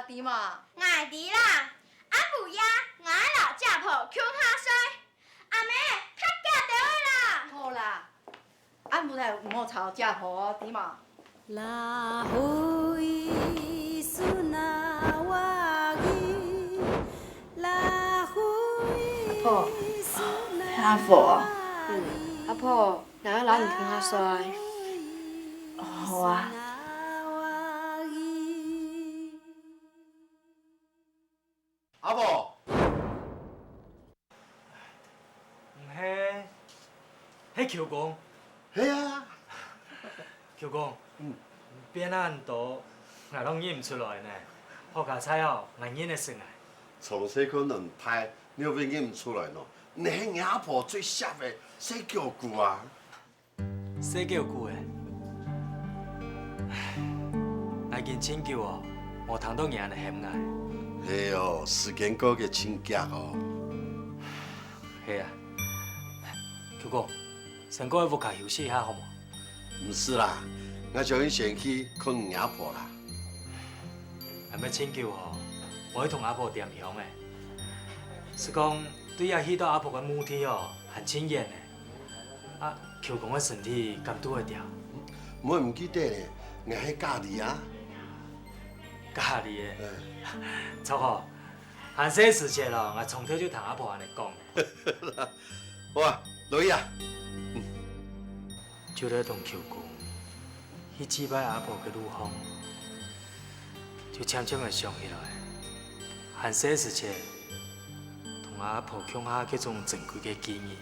弟嘛？爱弟啦，啊不呀，我老家婆穷下衰，阿妹较嫁倒位啦。好啦，俺不来唔好吵家婆弟嘛。La hui sunawagi, la hui 阿婆，阿婆，哪有老唔穷下衰？好啊。阿婆，迄球公，嘿啊，球公，扁仔图我拢认唔出来呢。好佳彩哦，我认得出来。从小可能拍，你又认唔出来喏。你迄阿婆最适的洗脚句啊！洗脚句的，爱见请求哦，无通到赢的险爱。嘿哦，时间过个真急哦。系啊，球公，先过去屋企休息一下好无？唔是啦，我叫你先去看阿婆啦。还要请求哦，我去同阿婆点香的。是讲对遐去到阿婆的母体哦，很亲热的。啊，球公的身体敢拄会调？莫唔记得咧，我迄家里啊。家己的。错好，含些事情咯，我从头就同阿婆安尼讲。哇，落去啊！就咧同球公，迄击败阿婆嘅路风，就渐渐的想起来，含些事情同阿婆乡下迄种珍贵嘅记忆。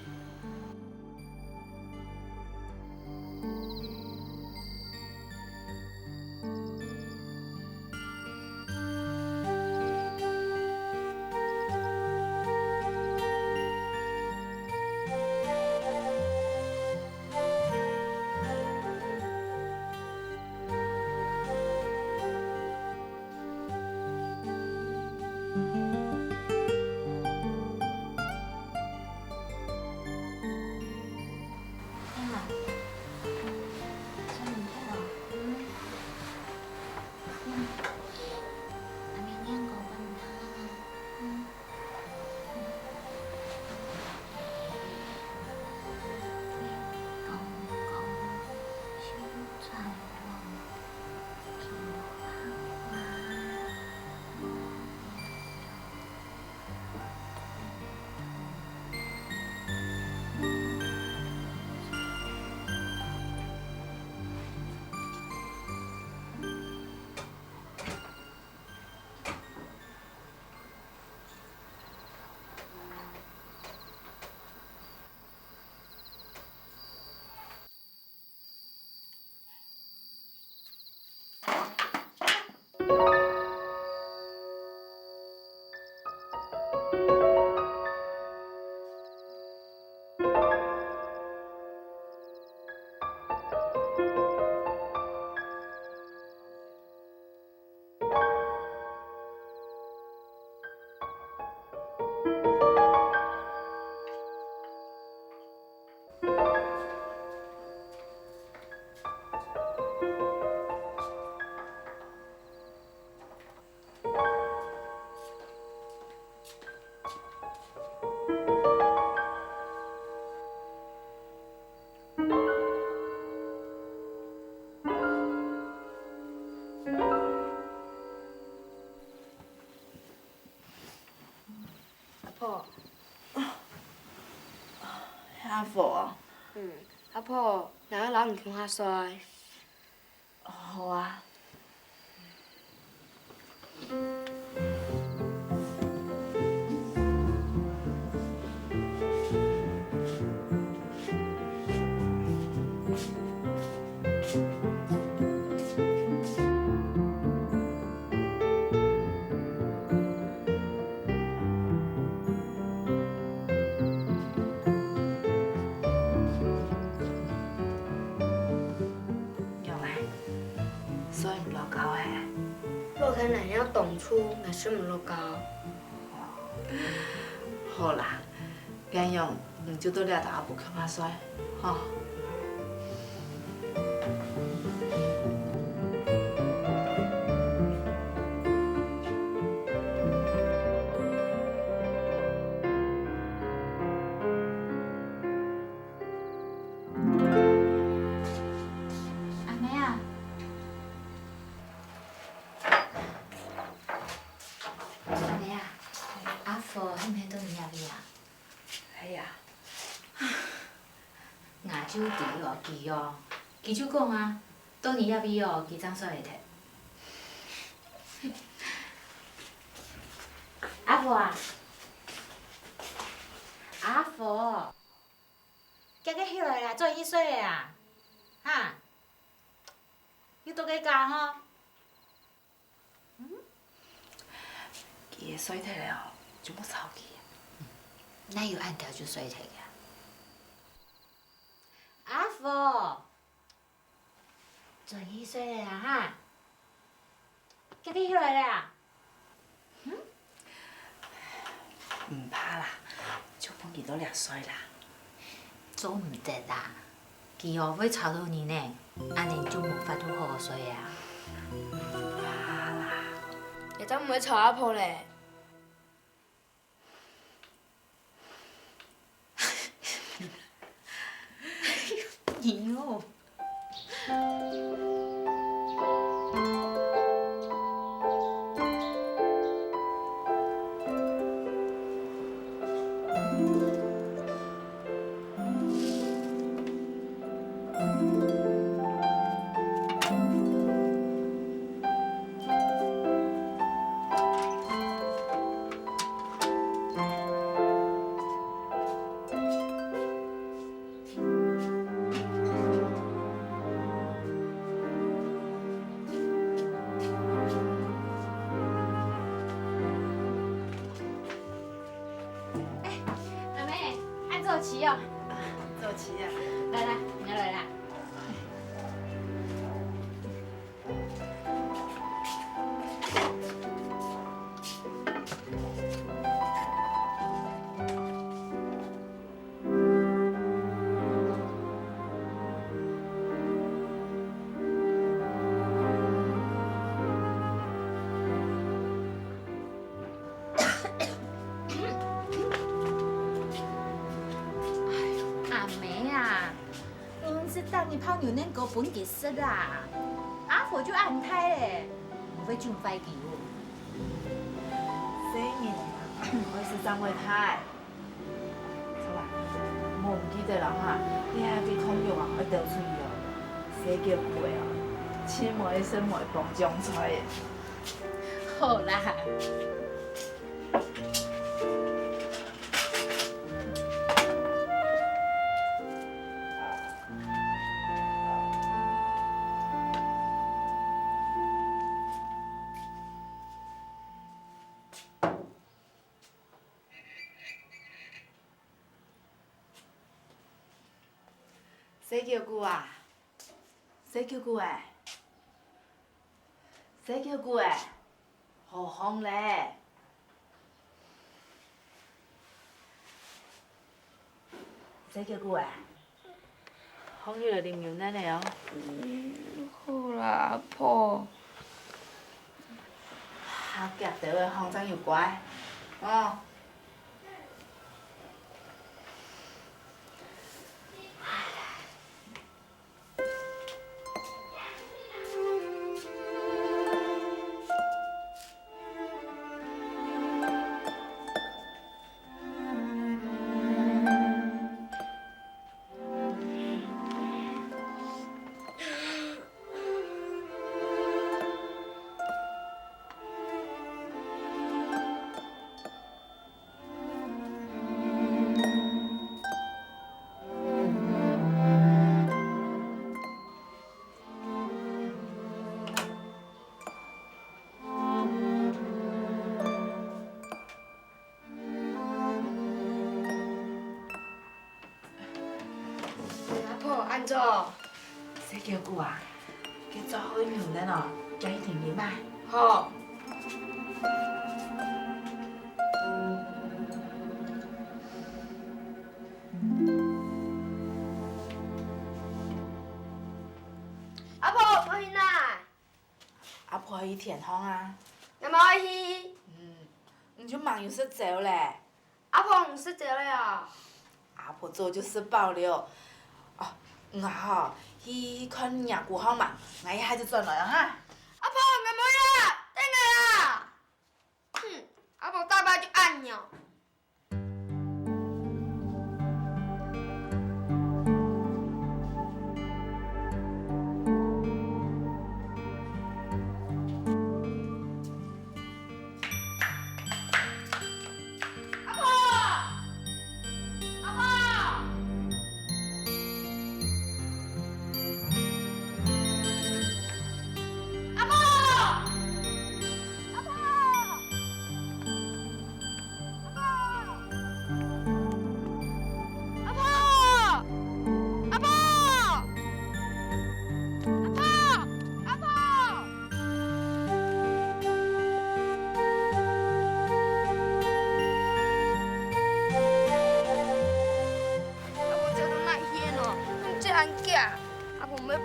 阿婆，阿婆，哪有老唔穷下衰？好啊。所以唔落高诶。我看咱遐当初也算唔落高。好啦，今用两手都抓到阿婆去拍甩，吼。手提哦，记哦，记就讲啊，倒年要比哦，记张煞会摕。阿婆啊，阿婆，今个起来啦，做医水的啊，哈，你倒个教吼？伊的水摕了，就要臭去。哪有按条就水摕个？阿婆，做医水的啊，哈，今个起来啦。唔怕啦，就帮伊倒掠水啦。做唔得啦，伊哦要吵到你呢，安尼就无法度好水啊。怕啦，也当唔会吵阿婆嘞。你哦。阿妹，按坐骑哦。做起啊！来来，你来啦。阿妹啊，明明是带你泡牛奶狗本给吃的啊，阿婆就按胎嘞，你会就快给我。生日我是张伟泰。错啊，我唔記得啦哈，你喺啲通用啊，去倒出去哦，寫叫貴哦，千枚生枚放醬菜。好啦。洗叫久啊？洗叫久诶？洗叫久诶？好烘咧！洗叫久诶？烘你就啉牛奶嘞哦。好啦，阿婆。啊，夹倒诶，烘怎又乖？哦。阿婆安坐。洗叫久啊？去做好牛奶哦，叫伊停啉啊。好。阿婆，我去哪？阿婆伊田烘啊。有冇去？你就忙有事走嘞。阿婆唔识做了呀。阿婆做就是饱了。哦，我吼去看娘姑好嘛，我一下就转来了哈。阿婆，我没了，等我啦。哼，阿婆大爸就按鸟。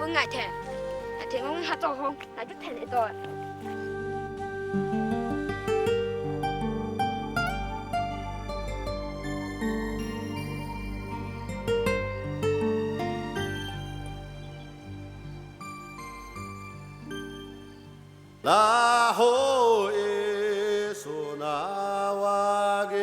本爱摕，来摕阮合作方，来就摕得到的。拉吼耶索那瓦给，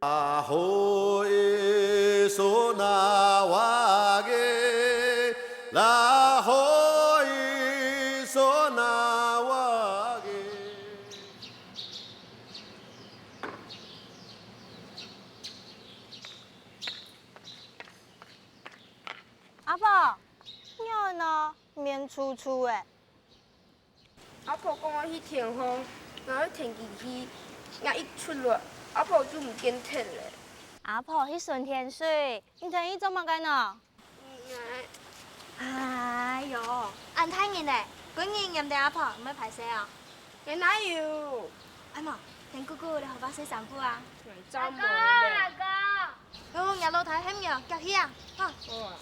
拉吼耶索那瓦给，拉吼耶索那瓦给。阿婆，鸟呢？面粗粗的。阿婆讲我去田风，然后田进去，也一出来，阿婆就唔见摕咧。阿婆，迄顺天水，你听伊做乜干呢？哎呦，按太热嘞，几年验得阿婆，唔要排洗哦。你哪有？阿嬷，田姑姑，你好把洗衫裤啊？阿哥，阿哥，哦，夜露台很热，夹起啊，好。好啊。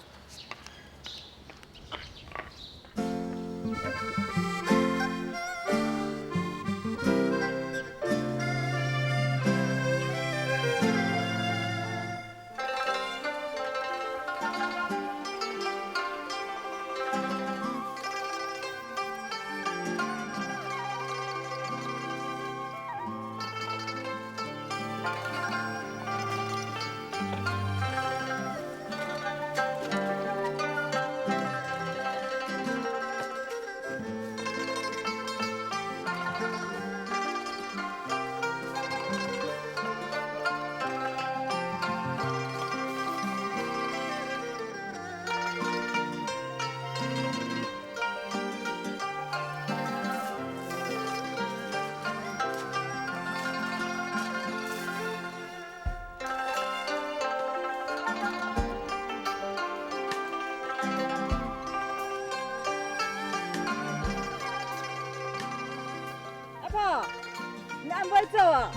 你按尾走啊？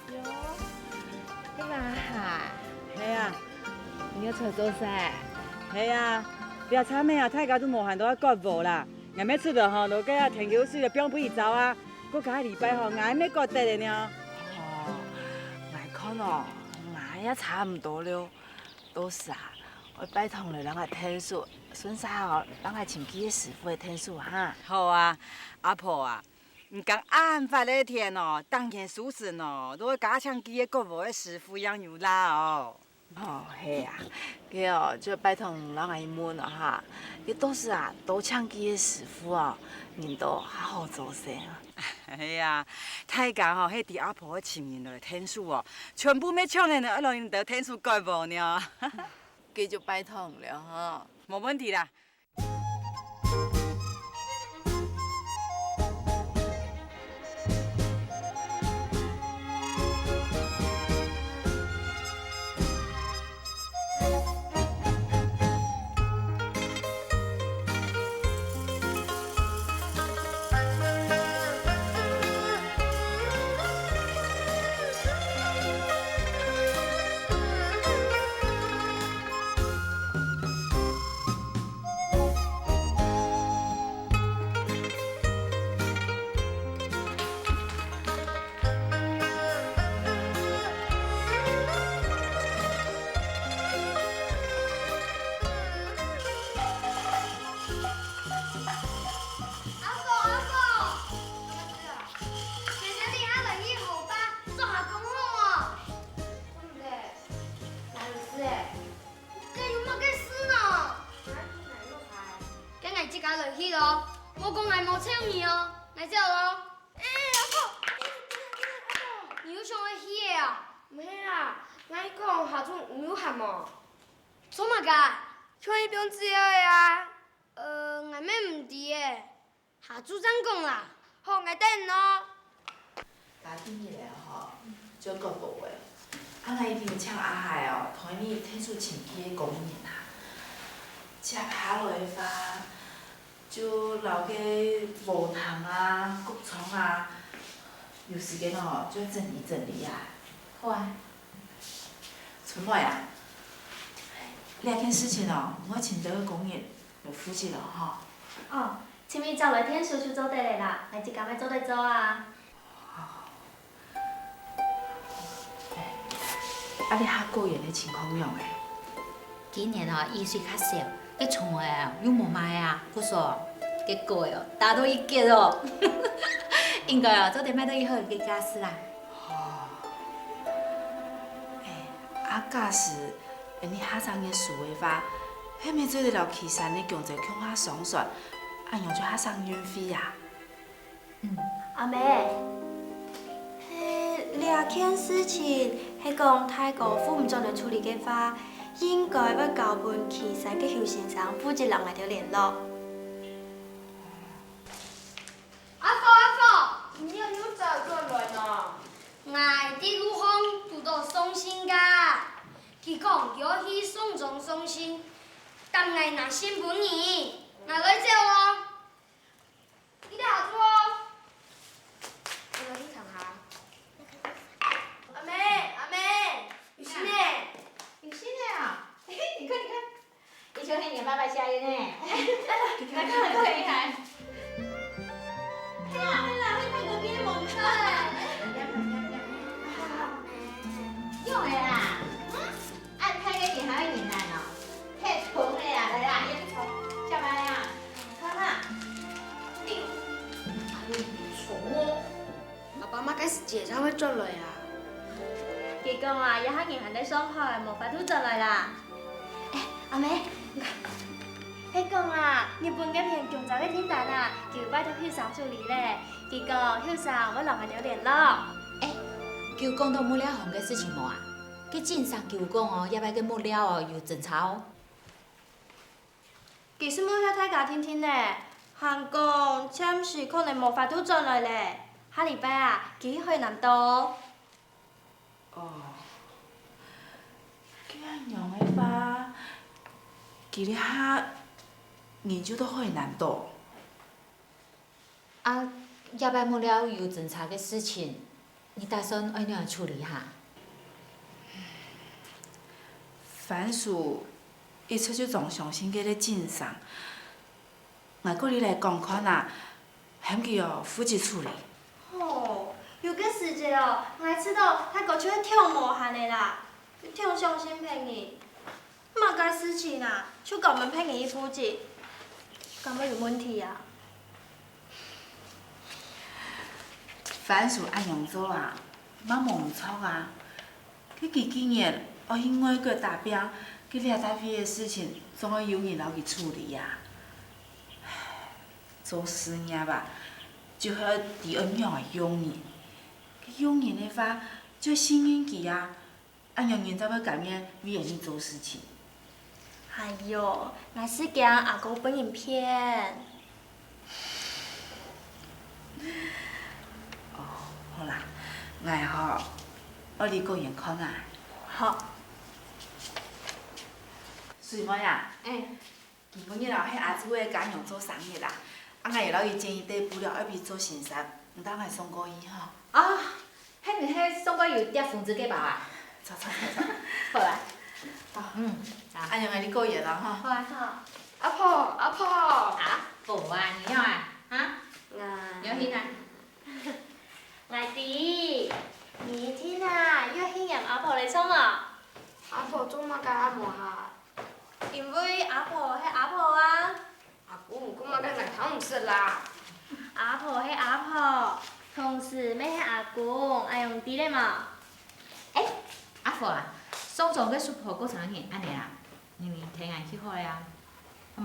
哟，你嘛嗨，系啊，你要找做啥？系啊，标差咩啊？太家都无限都要割无啦，硬要出落吼，落个啊田球水就变不去走啊，搁下礼拜吼，硬要割得的呢。哦，来看哦，俺也差不多了，都是啊，我拜托了人个天数，顺啥哦，人个请几个师傅的天数哈。好啊，阿婆啊。唔讲按法那天哦，当天属实哦，都会加强几个国无的师傅养牛啦哦。哦，系啊，佮哦，就拜托人阿姨们了哈，佮都是啊，多请几个师傅哦，人都好好做生啊。系啊，太监吼，迄伫阿婆的前面的天数哦，全部要抢的呢，一路因得天数改无呢。佮就拜托了哈。没问题啦。我讲来冇抢你哦，来这咯。哎，阿婆，你有想要去的啊？没啦，咱讲下阵有喊无？做嘛个？像伊中只的啊。俺妹唔知的，下组长讲啦。好，我等咯。打今日来吼，就个无话。俺一定抢阿海哦，同你天数请去的公园啊，吃下落饭。就留个无糖啊、谷葱啊，有时间哦就整理整理啊。好啊，春来啊，两件事情哦，我请这个公园就负责了哈。哦，前面找来天叔叔做得嚟啦，你即咁咪做得做啊？啊，你下个月的情况样诶？今年哦，雨水较少，个厝诶又无卖啊，故说结果哦，打到一结哦，应该哦，做得买到以后个家私啦。啊，假使你下上嘅数位法，迄咪做得了岐山的경제恐吓上船，按用就下上运费呀。阿妹，两件事情係講泰國府唔做嚟處理嘅話，應該要交本岐山嘅邱先生負責人嚟條聯絡。阿婆，你有走過來呢？我啲路行讀到送信噶，佢講要去送中送信，但我拿信本你，我來接我。你哋好做哦。我去看下。阿妹，有信呢？有心的啊！你看，你瞧你爸爸下的呢，来看，你看。啦，去泰國邊門啦。用的啦，按开个电还要简单哦，太重的啦，来啦，一重，下班呀，看啦。阿爸媽幾時借才會轉來啊？佢講話有客人喺上海，無法度轉來啦。阿妹，佢講啊，日本嘅片強走嘅天單啊，叫拜託邱生處理咧。佢講邱生我留下條聯絡。叫講到木料行嘅事情無啊？佢經常叫講哦，要擺個木料哦有爭吵哦。其實冇遐太假天天咧，韓講暫時可能無法度轉來咧。下禮拜啊，佢去南島。哦，咁樣樣嘅話，佢哋下研究到去南島。啊，要擺木料有爭吵嘅事情，你打算按怎樣處理哈？番薯，伊出去仲相信佢咧經商，我過你來講看啊，喊佢哦負責處理。哦，有個時節哦，我知道泰國出去跳無限的啦，跳相信騙你，嘛個事情啊，就講問騙你負責，咁咪有問題啊？番薯按樣做啊，冇蒙錯啊，佢幾年我去外國打拼，佢倆大批嘅事情總要有人來去處理呀。做事業吧，就要第二樣嘅用人，佢用人嘅話就信任佢啊，按樣人才會咁樣為人做事情。哎呦，我是驚阿公本人騙。好啦，我嚟個人看啊。好。水妹啊，基本日啊，迄阿姊嘅家用做生意啦，啊，我會留伊建議底布料要比做先生，唔當係送過伊吼。啊，迄送過有碟fon子給包啊？走，好啦，按樣係你個人啦吼。好啊，好。阿婆，啊，無啊，你要啊？啊？你要去哪？我弟，你聽啊，要慶祝阿婆嚟送啊？阿婆做乜㗎阿婆下？因為阿婆係阿婆啊。阿姑，咁我梗係睇唔識啦。阿婆係阿婆，同時咩係阿公，愛用啲咧嘛。阿婆啊，送咗個叔婆過生日，安尼啦，你聽下去開啊，好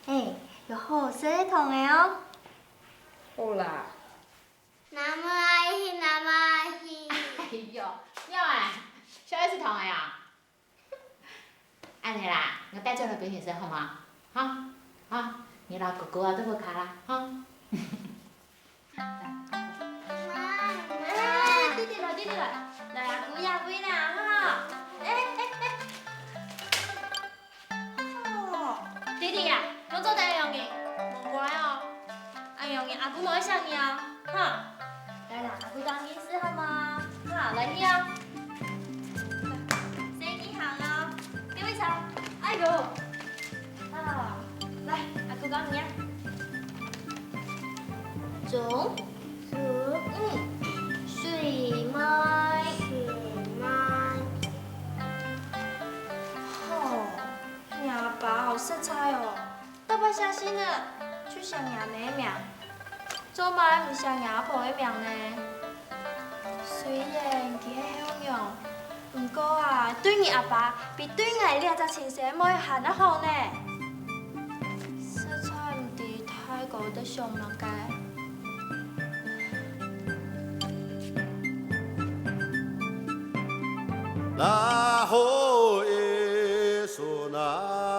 冇？有好食同嘅哦。好啦。那麼愛去。哎呦，要啊，小孩子同嘅呀？安尼啦，我帶咗去俾先生好嗎？哈，你老哥哥都不卡啦，哈。弟弟來，來阿姑呀杯啦，哈。弟弟呀，我做第一樣嘢，唔乖哦。哎樣嘢阿姑冇想你啊，哈。來啦，阿姑當面試好嗎？哈，來你啊。生意行啊，幾位茶？哎呦，中，水麦，哦，你阿爸好色彩哦，都不小心了，去想阿妹的命，做嘛唔想阿婆的命呢？虽然佢係向陽，不過啊，對你阿爸比對我兩隻親生妹行得好呢。色彩唔啲太過得上落嘅。拉吼耶稣那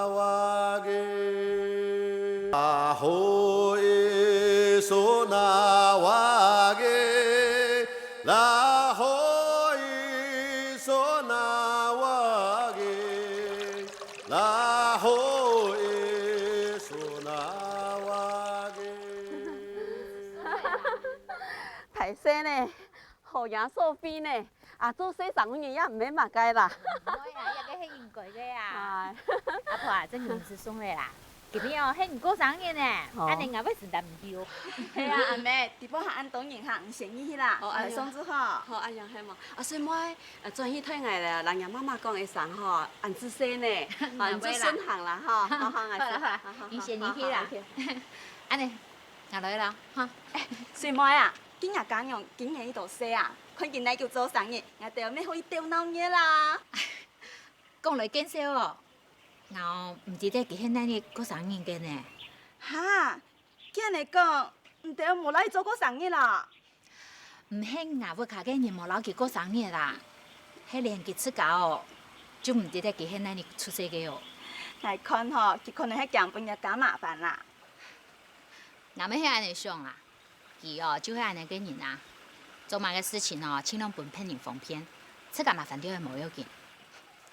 瓦给，拉吼耶稣那瓦给，拉吼耶稣那瓦给，拉吼耶稣那瓦给。歹勢呢，好贏索菲呢。啊，做洗衫嘅也唔免嘛該啦。唔會啊，一個係應該嘅呀。阿婆啊，真係唔是送嚟啦。今日哦，係唔過生日呢，安尼我要承擔唔到。係啊，阿妹，地方下按當然下唔成意去啦，送之後。好，哎呀，係嘛。啊，所以moi轉去睇我啦，人家媽媽講嘅生吼，按子生呢，按子順行啦，吼，好好，好啦，你先你去啦。安尼，我來啦，哈。所以moi啊，今日講用今日呢度寫啊。看見你叫做生日，我哋有咩可以釣鬧嘢啦？講來見笑哦，我唔記得佢係哪日過生日嘅呢？哈，今日講唔對，冇嚟做過生日啦。唔係我要卡嘅人冇攞佢過生日啦，係連佢出嫁哦，就唔記得佢係哪日出世嘅哦。嚟看嗬，佢可能係減半日減麻煩啦。我咪係安尼想啦，佢哦就係安尼嘅人啊。做埋嘅事情哦，盡量唔騙人防騙，出嫁麻煩啲係冇要緊。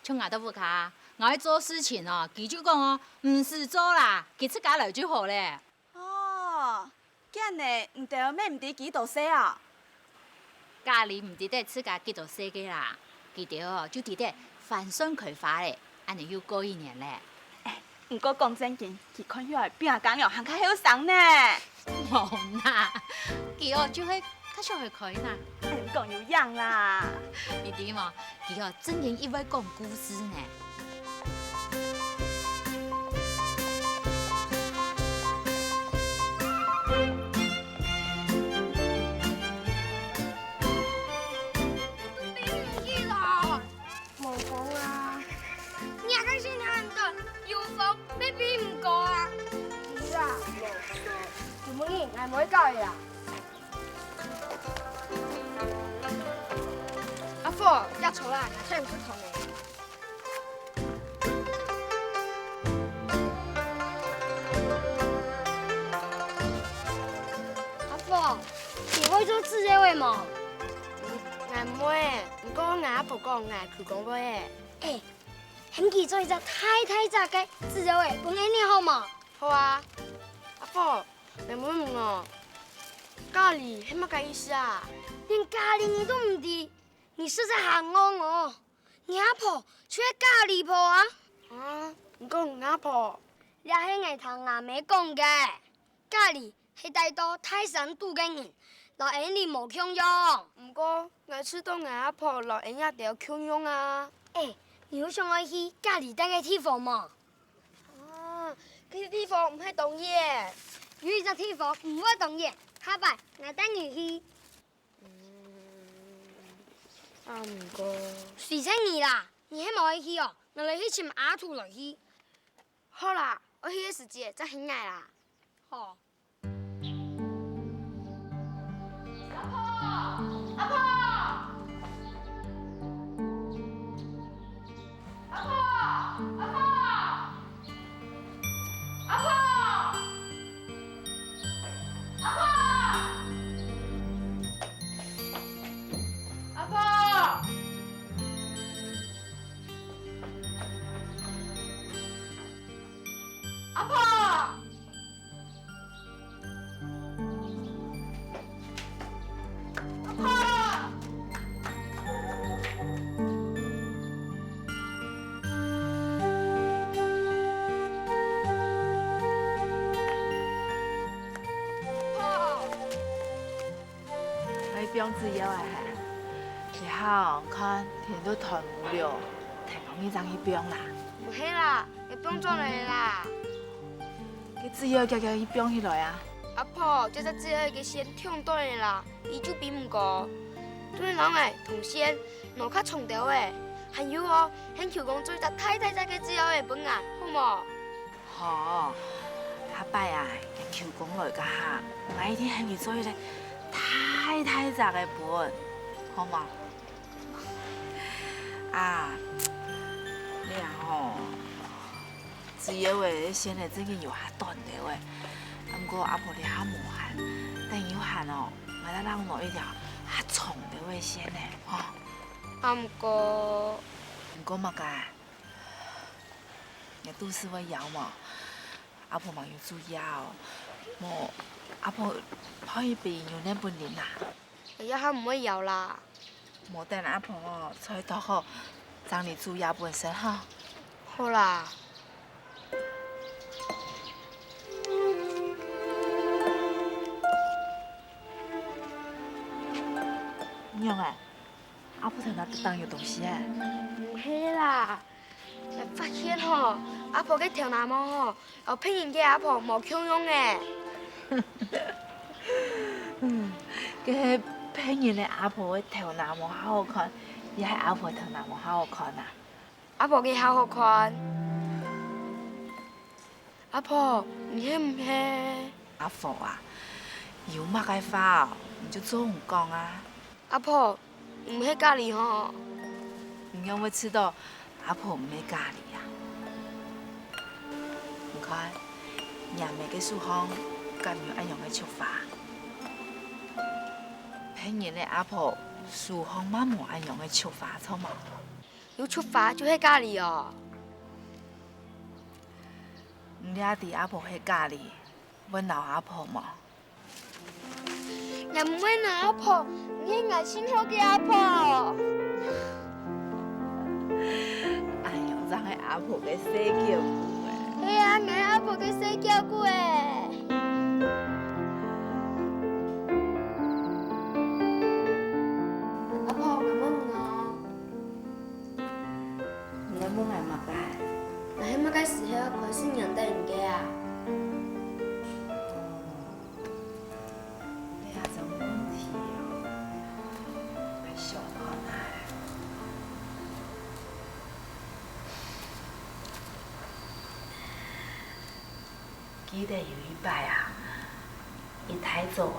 像我都唔卡，我喺做事情哦，佢就講哦，唔是做啦，佢出嫁嚟就好咧。哦，今日唔對咩唔對幾度寫啊？家裡唔記得出嫁幾度寫嘅啦，佢哋哦就記得繁盛葵花咧，安尼要過一年咧。唔過講真經，佢看起來比我講又行較後生呢。冇啦，佢哦就係。他上去開呐，講有樣啦。你點嘛？佢哦真係一位講故事呢。冇風啊！你阿個先看到有風，你比唔過啊？係啊，冇風，做乜嘢？我唔會教你啊！阿父，一坐啦，我聽唔出同你。阿父，你會做自己位嗎？我唔會，不過我阿婆講我去講過嘅。誒，肯記做一隻太雜嘅自己位，本來你好嗎？好啊。阿父，你唔會問我，咖喱係乜嘅意思啊？連咖喱你都唔知，你是在嚇我？你阿婆卻係咖喱婆啊？啊，唔講我阿婆，你係我同阿妹講嘅，咖喱係帶到泰山島嘅人，老人你冇強用。唔過我知道我阿婆老人一定要強用啊。誒，你有想我去咖喱帶嘅地方嗎？啊，嗰啲地方唔係凍嘢，有一隻地方唔會凍嘢，下擺我帶你去。唔過，隨清你啦，你係冇去哦，我哋去尋阿兔來去。好啦，我去嘅時節就起愛啦。好。阿婆，阿婆。병子药啊，你好看天都谈无了，听讲你张去병啦，唔系啦，你병转来啦。佢子药叫去병起来啊。阿婆，这只只个先跳倒来啦，伊就比唔过。对人诶，同先脑壳重调诶，还有哦，很求讲做只太只个只药诶本啊，好无？好，阿伯啊，求讲来个哈，我一天很去做迄个太杂的本，好吗？啊，你啊吼，子药诶，先来最近有下断掉诶，不过阿婆你较无限，但有限哦，我得让我一条较重的位先呢，吼。啊，唔过，不过嘛个，你都市会摇嘛，阿婆嘛要注意哦，莫阿婆可以避有那本领啦。一下唔会摇啦。莫等阿婆哦，出去多好，让你注意本身哈。好啦。娘哎，阿婆在那当有东西哎。唔系啦，发现吼，阿婆嘅条拿毛吼，有骗人嘅阿婆无强用嘅。佢骗人的阿婆的头拿毛好好看，也系阿婆头拿毛好好看啊。阿婆嘅好好看。阿婆，唔系唔系？阿婆啊，有乜嘅法哦，你就做唔讲啊。阿婆，唔系咖喱吼。你有冇知道阿婆唔係咖喱啊？唔看，人哋嘅書行咁樣一樣嘅出法，骗人嘅阿婆書行乜冇一樣嘅出法，錯嘛？要出發就係咖喱哦。唔了解阿婆係咖喱，問老阿婆嘛？又唔係拿阿婆，唔係牙先好嘅阿婆。哎呦，真係阿婆嘅死叫姑誒！係啊，我阿婆嘅死叫姑誒。阿婆，我問我，你冇係乜嘅？我係乜嘅時候佢先認得人嘅啊？你下種問題哦，係想看下。記得有一擺啊，一太早誒，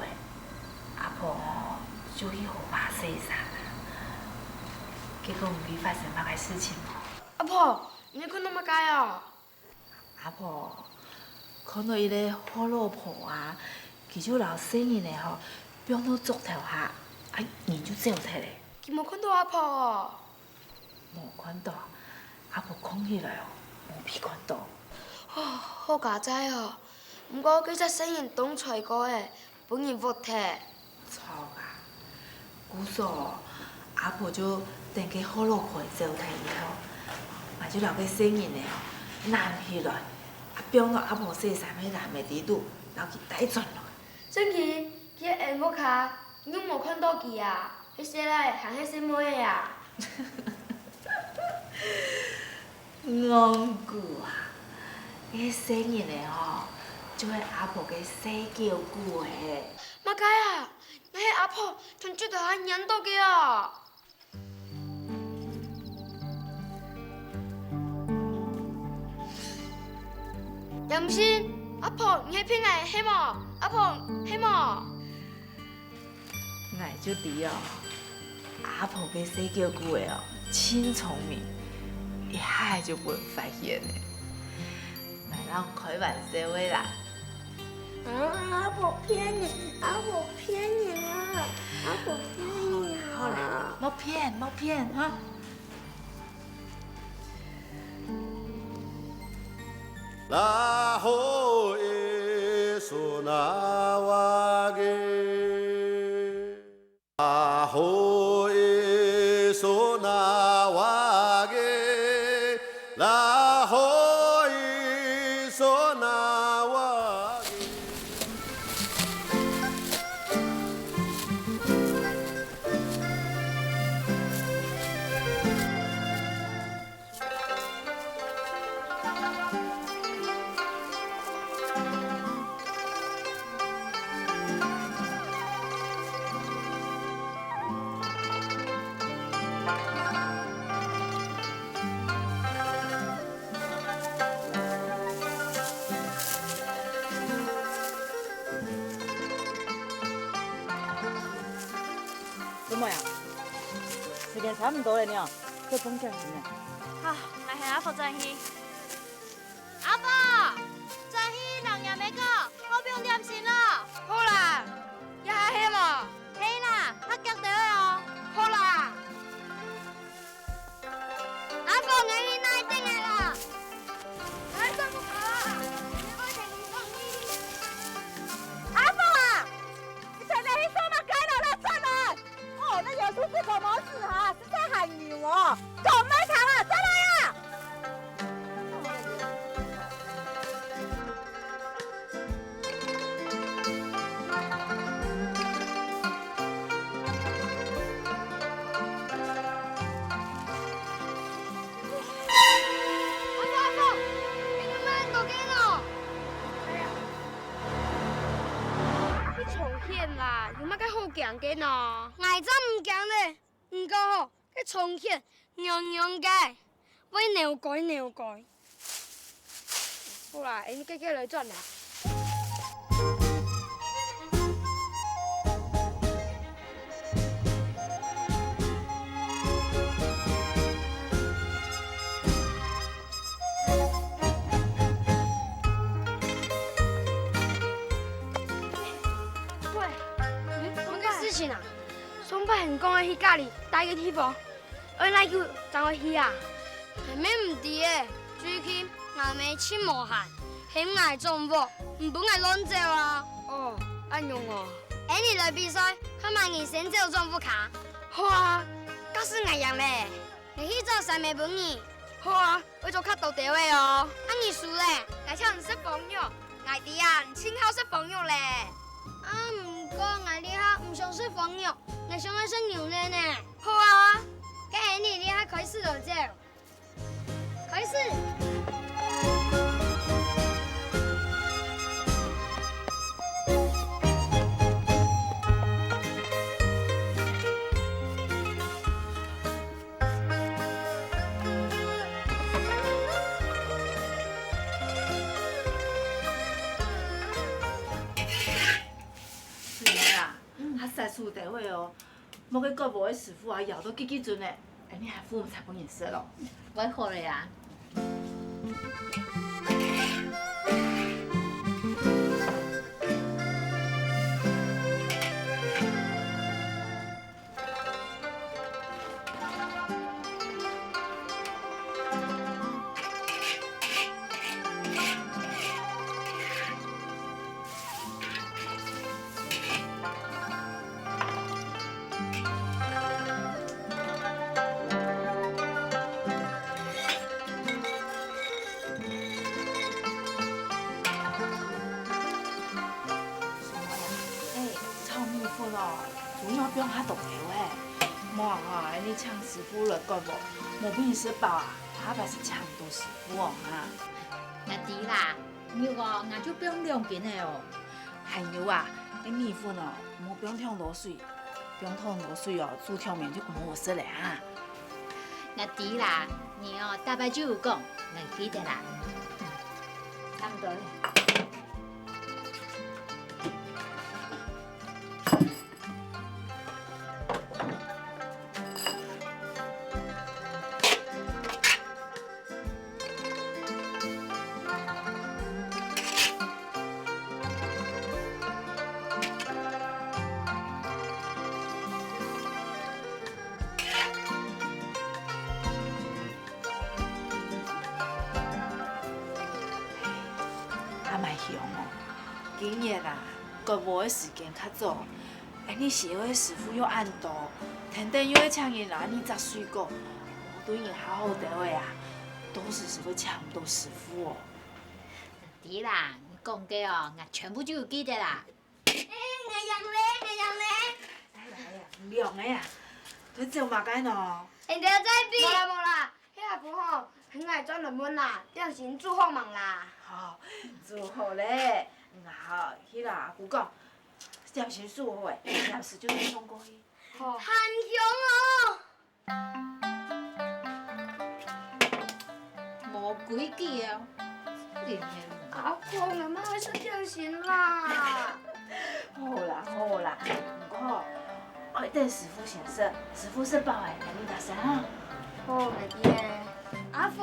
阿婆哦就去河馬洗衫啦。結果唔知發生乜嘅事情哦。阿婆，你看到乜解啊？阿婆看到伊個好老婆啊，佢就老生意咧吼，變到竹頭下，啊人就走脫咧。佢冇看到阿婆。冇看到，阿婆空起來哦，冇被看到。哦，好假仔哦！唔過佢只生人當財過誒，本人活踢。錯啊！古時候阿婆就等佢好老婆走脫以後，嘛就留佢生人咧吼，難起來，啊變到阿婆洗衫迄男嘅地度，留佢帶轉來。真嘅，佢下屋卡，你冇看到佢啊？佢寫嚟行喺什麼嘢啊？戇姑啊！迄生人咧吼，就係阿婆嘅洗腳姑誒。乜解啊？我係阿婆從豬頭下引到嘅啊！又唔信？阿婆，你係騙我係冇？阿婆係冇？我就知哦，阿婆嘅洗腳姑誒哦，真聰明，一下就冇發現咧。咪讓開玩笑的啦。阿婆騙你，阿婆騙你啊！阿婆騙你啊！好啦，冇騙哈。La ho e so na wa ge. La ho e so na wa ge. La ho e so na wa ge. 差唔多了呢，再放点钱呢。好，来向阿婆转去。阿婆，转去人也没讲，我不用点心了。好啦，一下黑嘛。嘿啦，我脚到哦。好啦。阿婆，我去哪顶来啦？哎，怎么跑啊？你快点放你。阿凤啊，你才来一说嘛，该了啦，转来。哦，那有出这个模式哈，是在喊牛哦，狗麦糖啊，转来呀！有乜嘅好行嘅喏？挨真唔行咧，唔過吼，佢重慶娘娘嘅，為牛改牛改。好啦，你繼續嚟轉啦。上班人講嘅去家裡帶個地方，我來叫怎個去啊？係咩唔對嘅？最近我咪錢無限，欠捱中貨，唔本係亂走啊！哦，安用哦。哎，你來比賽，看埋你先走中貨卡。好啊，嗰時我樣咧，你去做三枚本兒。好啊，我做卡到地位哦。啊，你輸咧，我請唔識朋友，我哋啊唔請好識朋友咧。啊，唔過我哋哈唔想識朋友。我想要食牛奶呢。好啊，咁係你哋開始就走，開始。是啊，他赛输地位哦。莫去国无的师傅啊，摇到几准嘞！哎，你还付我们才不认识咯。我好了呀。主要不用他懂牛哎，莫哈，你抢师傅了，怪不？莫比你吃饱啊，他还是抢多师傅哦哈。那对啦，牛哦，那就不用两斤的哦。还有啊，你米粉哦，莫不用烫落水，不用烫落水哦，煮条面就莫食了哈。那对啦，你哦，大白就有讲，我记得啦。差不多了。凶哦，今日啊，国无的时间较早，哎，你协会师傅又按多，天天又要抢人啊，你砸水果，我对人好好地位啊，都是会抢不到师傅哦。对啦，你讲的哦，我全部就有记得啦。哎，我养嘞。哎呀，凉的呀，佢做嘛解喏？人哋在比。冇啦，迄下不好，很爱转人问啦，点先做好忙啦。好，做好嘞。好，迄啦，阿姑讲，点先做好诶，点时就能送过去。好。很凶哦。无规矩哦。阿公，我们还是点心啦。好啦，不过我等师傅先生，师傅是包的，你大声啊。哦，妹弟，阿福，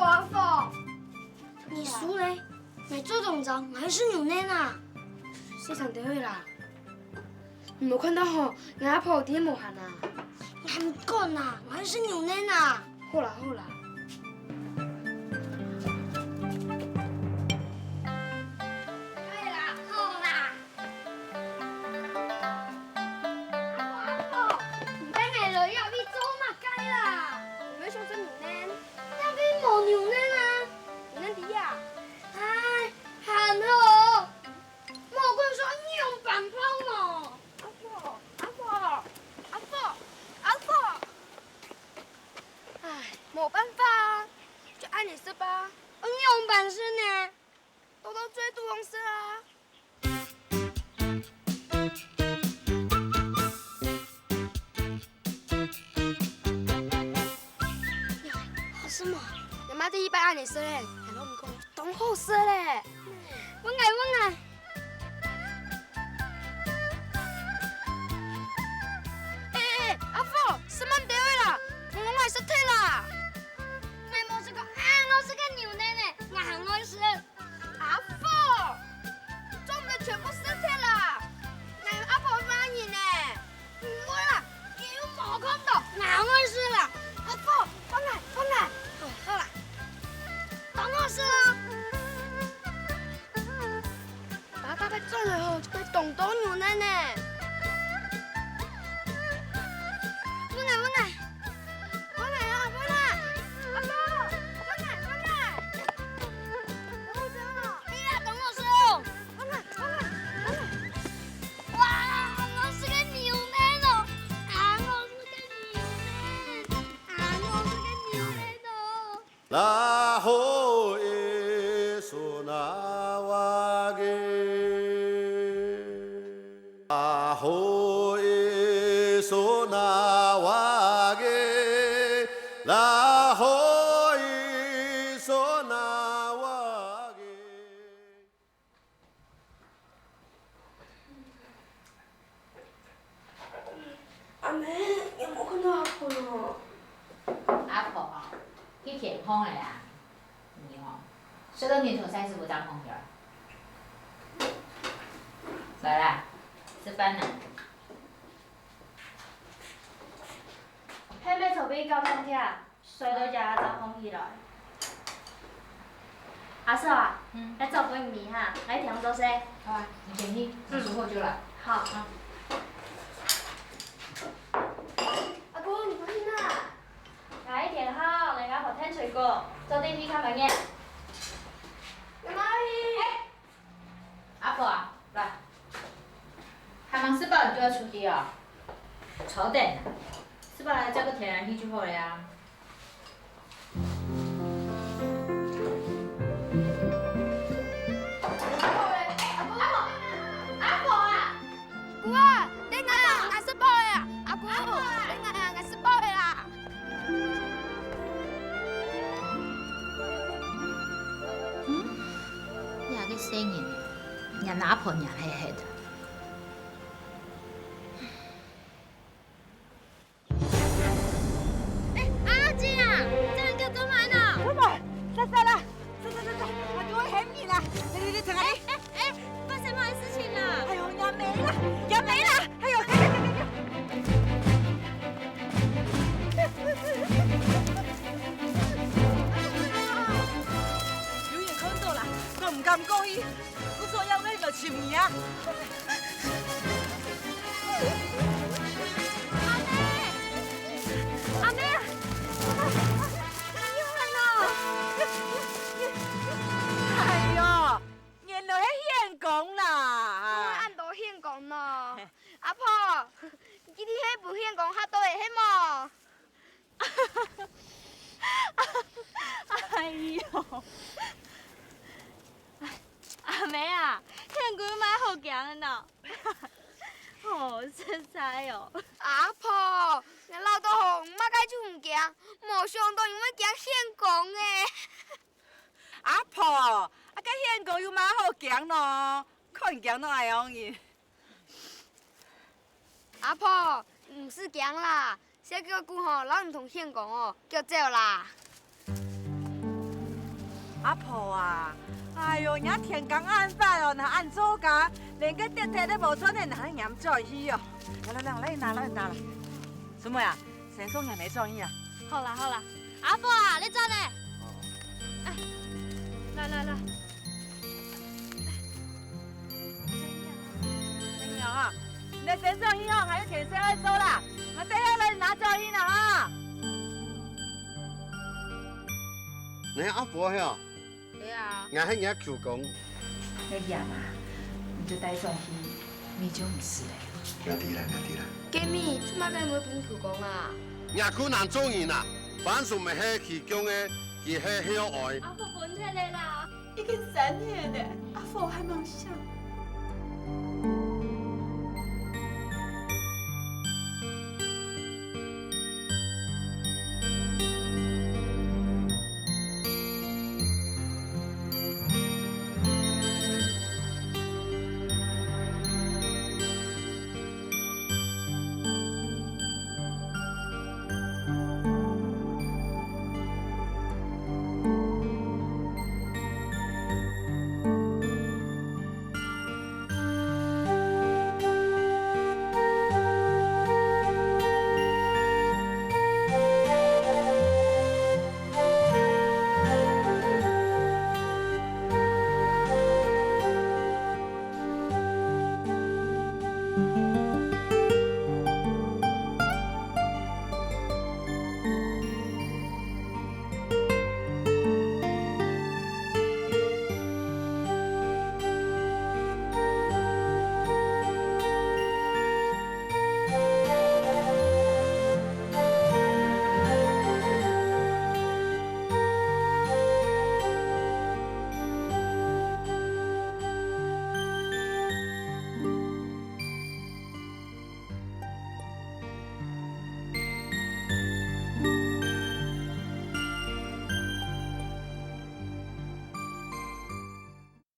你输嘞？没做中招，我还是牛奶呢。谁想得会啦？你没看到吼，我阿婆爹冇喊呐。你还没讲呐，我还是牛奶呢。好啦。没办法，就按你说吧。你有本事呢，都追杜红色啊！好什么？你妈第一摆按你说嘞，还老唔讲，当好说嘞。我爱。阿福，什么唔对啦？我爱失体啦！我是个我是个牛奶奶，我很爱吃。阿福，装的全部失体啦！我阿婆发现呢，我啦，又冇看到，我爱吃啦！阿福，放开！好啦，当我是啦。大家被转了后，就被冻到牛奶奶。La ho e so na wa ge La ho e so na wa ge La ho e so na wa ge 阿妹，有冇看到阿婆咯？阿婆啊，去填空了呀，你哦，说到年头35张空卷。来啦，吃饭啦。迄要做俾高餐厅，衰到家走风去来。阿嫂啊，来做杯米哈，来调做些。好啊，你先去，你煮好就来。好。啊。阿公，你放心啦。来填好，来阿婆添水果，做电梯看门眼。妈咪。阿婆啊，来，还忙吃饱你就要出去哦。稍等，吃饱了叫个天然气就好了呀。姑啊，你我是包的啊，阿姑，我是包的啦。你那个声音，人阿婆人黑黑的。阿姐啊，这人叫做嘛呢？怎么？在啦！在，我就会喊你啦！你等下你。发生什么事情了？哎呦，也没了！哎呦，有人看到啦，我唔敢讲伊，我所以我就寻伊啊。阿妹，你完了！哎呦，原来是现讲啦！按到现讲咯。阿婆，今天迄部现讲较多的迄么？哎呦！阿妹啊，现鬼买好强呢。哦，实在哦。阿婆，我老到吼，马介就唔惊，无想到因为惊现讲诶。阿婆，甲现讲有蛮好强咯，看强都爱用伊。阿婆，唔是讲啦，小叫姑吼，老唔同县讲哦，叫走啦。阿婆啊，哎呦，人家天公暗法哦，那按做噶，连个电梯都无穿的，哪严在意哦？来拿了。什么呀？谁说也没创意啊？好啦，阿婆啊，你做呢？哎，来。新娘啊，你的身上以后还有铁车要走啦，我等下来拿照片了啊。你阿婆呀？对啊。俺迄人求讲，那样嘛，你就带上去，你就唔是嘞。兄弟啦。今米做乜解冇变球讲啊？俺困难做人啦，反正咪迄其中的，佢迄小爱。阿婆本出嚟啦。已经3年了，阿婆还没想。